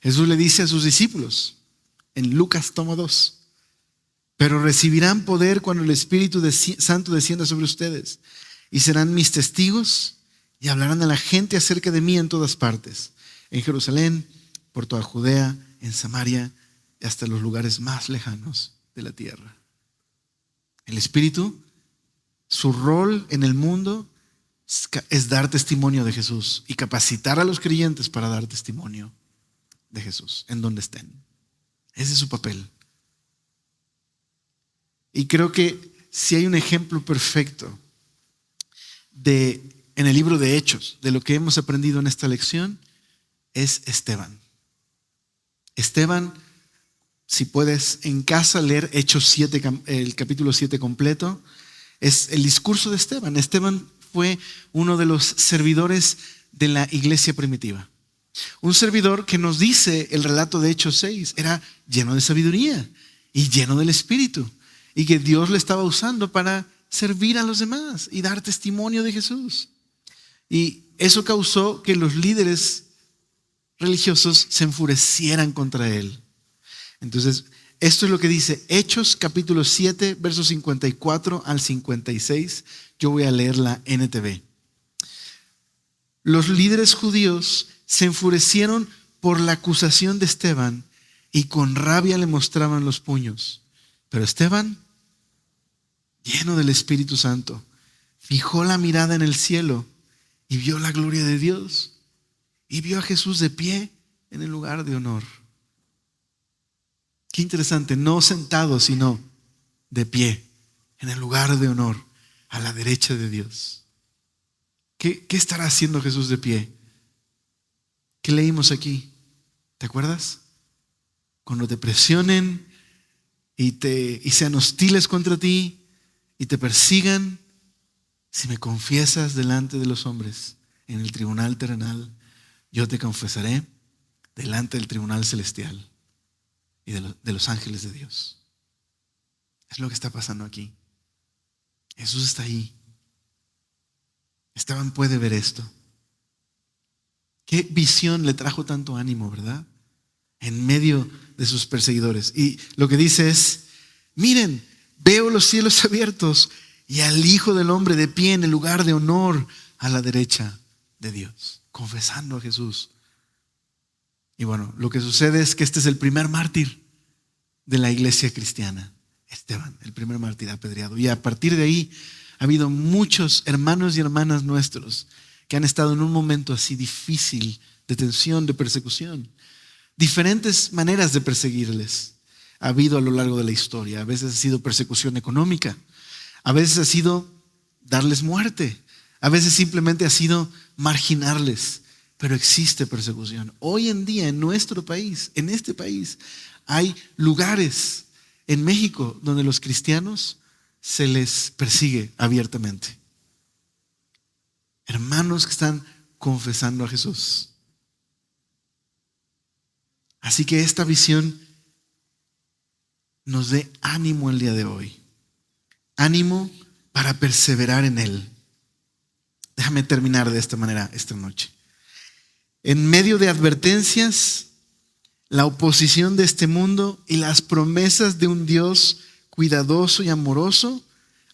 Jesús le dice a sus discípulos en Lucas tomo 2, pero recibirán poder cuando el Espíritu Santo descienda sobre ustedes y serán mis testigos y hablarán a la gente acerca de mí en todas partes, en Jerusalén, por toda Judea, en Samaria y hasta los lugares más lejanos de la tierra. El Espíritu, su rol en el mundo es dar testimonio de Jesús y capacitar a los creyentes para dar testimonio de Jesús en donde estén. Ese es su papel. Y creo que si hay un ejemplo perfecto en el libro de Hechos de lo que hemos aprendido en esta lección, es Esteban. Esteban, si puedes en casa leer Hechos 7, el capítulo 7 completo, es el discurso de Esteban. Esteban fue uno de los servidores de la iglesia primitiva. Un servidor que nos dice el relato de Hechos 6, era lleno de sabiduría y lleno del Espíritu, y que Dios le estaba usando para servir a los demás y dar testimonio de Jesús. Y eso causó que los líderes religiosos se enfurecieran contra él. Entonces, esto es lo que dice Hechos capítulo 7, versos 54 al 56. Yo voy a leer la NTV. Los líderes judíos se enfurecieron por la acusación de Esteban y con rabia le mostraban los puños. Pero Esteban, lleno del Espíritu Santo, fijó la mirada en el cielo y vio la gloria de Dios y vio a Jesús de pie en el lugar de honor. Qué interesante, no sentado, sino de pie en el lugar de honor a la derecha de Dios. ¿Qué estará haciendo Jesús de pie? ¿Qué leímos aquí? ¿Te acuerdas? Cuando te presionen y sean hostiles contra ti y te persigan, si me confiesas delante de los hombres en el tribunal terrenal, yo te confesaré delante del tribunal celestial y de los ángeles de Dios. Es lo que está pasando aquí. Jesús está ahí. Esteban puede ver esto. Qué visión le trajo tanto ánimo, ¿verdad? En medio de sus perseguidores. Y lo que dice es, miren, veo los cielos abiertos y al Hijo del Hombre de pie en el lugar de honor a la derecha de Dios, confesando a Jesús. Y bueno, lo que sucede es que este es el primer mártir de la iglesia cristiana, Esteban, el primer mártir apedreado. Y a partir de ahí ha habido muchos hermanos y hermanas nuestros que han estado en un momento así difícil, de tensión, de persecución. Diferentes maneras de perseguirles ha habido a lo largo de la historia. A veces ha sido persecución económica, a veces ha sido darles muerte. A veces simplemente ha sido marginarles. Pero existe persecución. Hoy en día en nuestro país, en este país, hay lugares en México donde los cristianos se les persigue abiertamente. Hermanos que están confesando a Jesús. Así que esta visión nos dé ánimo el día de hoy. Ánimo para perseverar en Él. Déjame terminar de esta manera esta noche. En medio de advertencias, la oposición de este mundo y las promesas de un Dios cuidadoso y amoroso,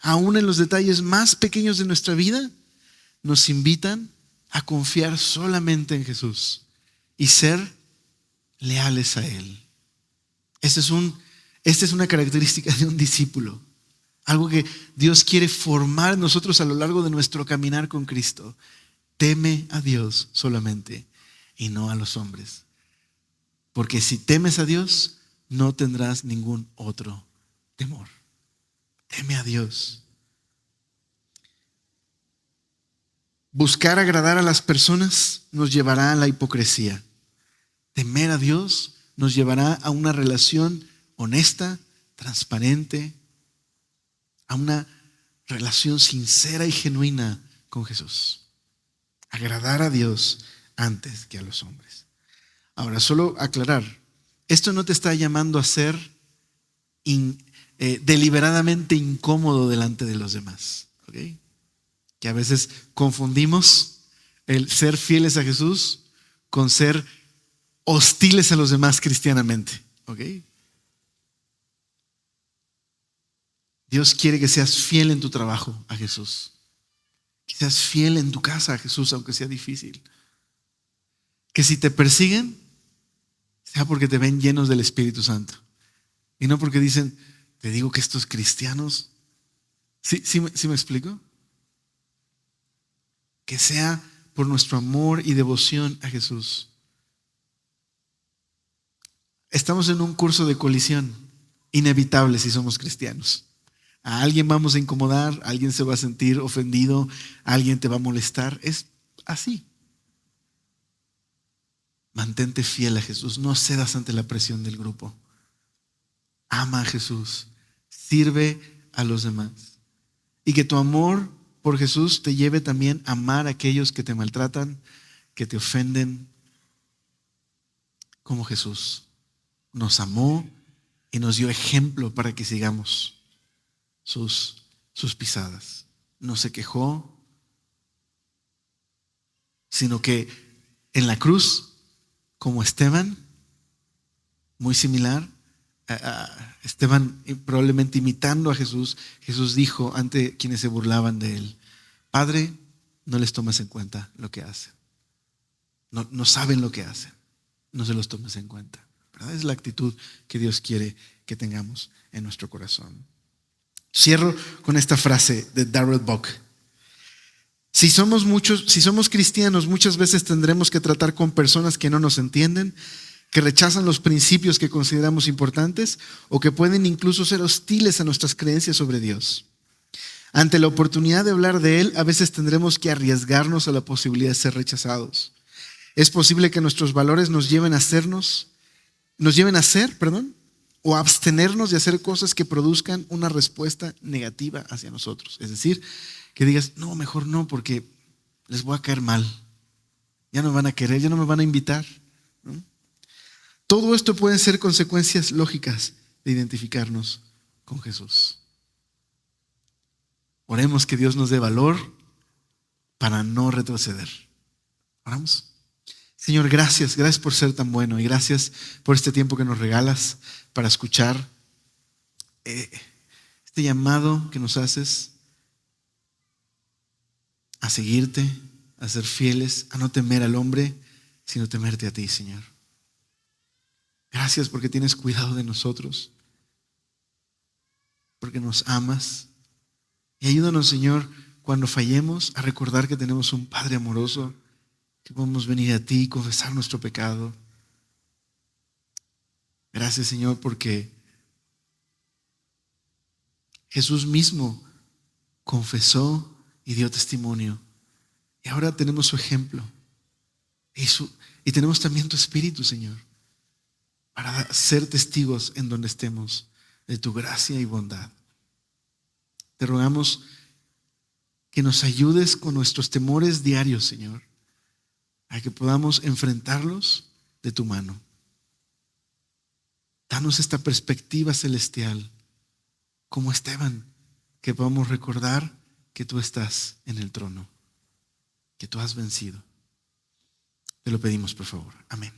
aún en los detalles más pequeños de nuestra vida, nos invitan a confiar solamente en Jesús y ser leales a Él. Esta es una característica de un discípulo. Algo que Dios quiere formar en nosotros a lo largo de nuestro caminar con Cristo. Teme a Dios solamente y no a los hombres. Porque si temes a Dios, no tendrás ningún otro temor. Teme a Dios. Buscar agradar a las personas nos llevará a la hipocresía. Temer a Dios nos llevará a una relación honesta, transparente, a una relación sincera y genuina con Jesús. Agradar a Dios antes que a los hombres. Ahora, solo aclarar, esto no te está llamando a ser deliberadamente incómodo delante de los demás, ¿ok? Que a veces confundimos el ser fieles a Jesús con ser hostiles a los demás cristianamente, ¿ok? Dios quiere que seas fiel en tu trabajo a Jesús, que seas fiel en tu casa a Jesús, aunque sea difícil. Que si te persiguen, sea porque te ven llenos del Espíritu Santo. Y no porque dicen, te digo que estos cristianos, ¿sí me explico? Que sea por nuestro amor y devoción a Jesús. Estamos en un curso de colisión inevitable si somos cristianos. A alguien vamos a incomodar, a alguien se va a sentir ofendido, a alguien te va a molestar. Es así. Mantente fiel a Jesús, no cedas ante la presión del grupo. Ama a Jesús, sirve a los demás. Y que tu amor por Jesús te lleve también a amar a aquellos que te maltratan, que te ofenden, como Jesús nos amó y nos dio ejemplo para que sigamos sus pisadas. No se quejó, sino que en la cruz, como Esteban, muy similar, Esteban probablemente imitando a Jesús, Jesús dijo ante quienes se burlaban de él: Padre, no les tomes en cuenta lo que hacen. No saben lo que hacen. No se los tomes en cuenta. ¿Verdad? Es la actitud que Dios quiere que tengamos en nuestro corazón. Cierro con esta frase de Darrell Buck. Si somos cristianos, muchas veces tendremos que tratar con personas que no nos entienden, que rechazan los principios que consideramos importantes o que pueden incluso ser hostiles a nuestras creencias sobre Dios. Ante la oportunidad de hablar de Él, a veces tendremos que arriesgarnos a la posibilidad de ser rechazados. Es posible que nuestros valores nos lleven a hacer, o abstenernos de hacer cosas que produzcan una respuesta negativa hacia nosotros. Es decir, que digas, no, mejor no, porque les voy a caer mal. Ya no me van a querer, ya no me van a invitar, ¿no? Todo esto pueden ser consecuencias lógicas de identificarnos con Jesús. Oremos que Dios nos dé valor para no retroceder. Oramos. Señor, gracias por ser tan bueno y gracias por este tiempo que nos regalas para escuchar este llamado que nos haces a seguirte, a ser fieles, a no temer al hombre, sino temerte a ti, Señor. Gracias porque tienes cuidado de nosotros, porque nos amas. Y ayúdanos, Señor, cuando fallemos, a recordar que tenemos un Padre amoroso, que podemos venir a ti y confesar nuestro pecado. Gracias, Señor, porque Jesús mismo confesó y dio testimonio. Y ahora tenemos su ejemplo. Y tenemos también tu Espíritu, Señor, para ser testigos en donde estemos de tu gracia y bondad. Te rogamos que nos ayudes con nuestros temores diarios, Señor, a que podamos enfrentarlos de tu mano. Danos esta perspectiva celestial, como Esteban, que podamos recordar que tú estás en el trono, que tú has vencido. Te lo pedimos, por favor. Amén.